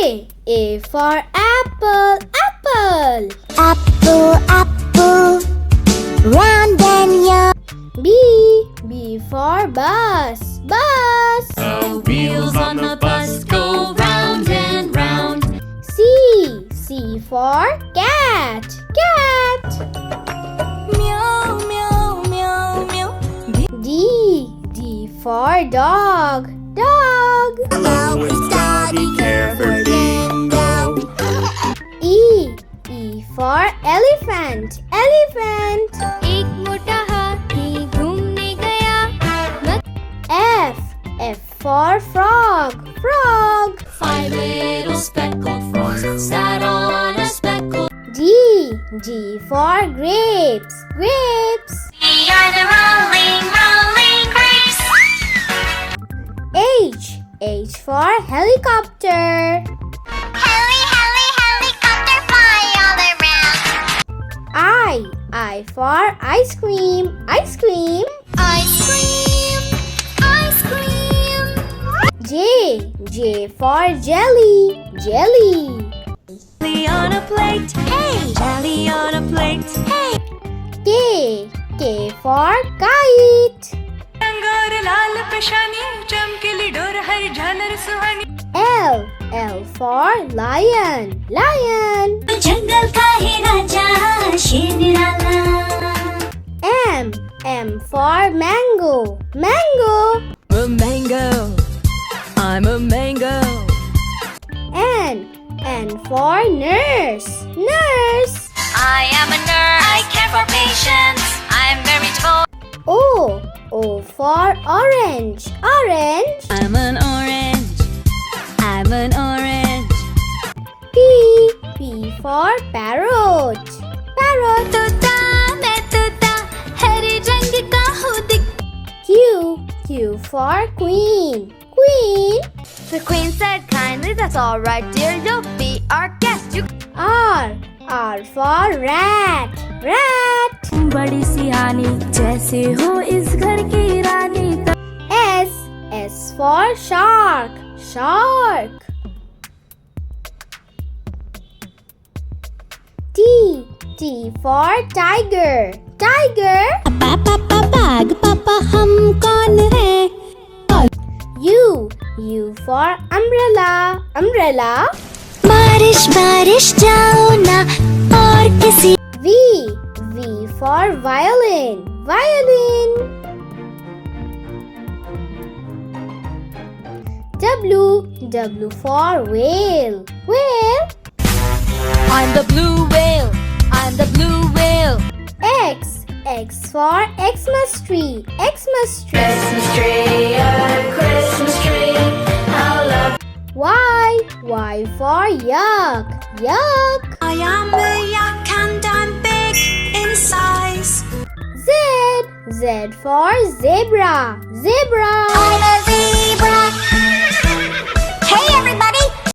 A for apple, apple. Apple, apple, round and young. B for bus, bus. The wheels on the bus go round and round. C for cat, cat. Meow, meow, meow, meow. D for dog, dog. Always daddy care for Dingo. E for elephant, elephant. एक मोटा हाथी घूमने गया. F for frog, frog. 5 little speckled frogs sat on a speckled. G for grapes, grapes. We are the rolling, rolling grapes. H for helicopter. Helicopter fly all around. I for ice cream, ice cream. Ice cream, ice cream. J for jelly, jelly. Jelly on a plate, hey. Jelly on a plate, hey. K for kite. अंगार लाल पेशानी चमकीली door हर झालर सुहानी. L for lion, lion. जंगल का है राजा शेर निराला. M for mango, mango. A mango, I'm a mango. N for nurse, nurse. I am a nurse. I care for patients. I'm very tall. O for orange, orange. I'm an orange, I'm an orange. P for parrot, parrot. तोता मैं तोता हरे रंग का हूँ दिख. Q for queen, queen. The queen said kindly, that's all right, dear. You'll be our guest. You R for rat, rat. बड़ी सियानी जैसे हो इस घर की रानी. S for shark, shark. T for tiger, tiger. पापा बाग पापा हम कौन है. U for umbrella, umbrella. बारिश बारिश जाओ ना और किसी. V for violin, violin. W for whale, whale. I'm the blue whale, I'm the blue whale. X for Xmas tree, Xmas tree. Christmas tree, a Christmas tree. How lovely. Y for yak, yak. I am a yak and I'm big in size. Z for zebra, zebra. I'm a zebra.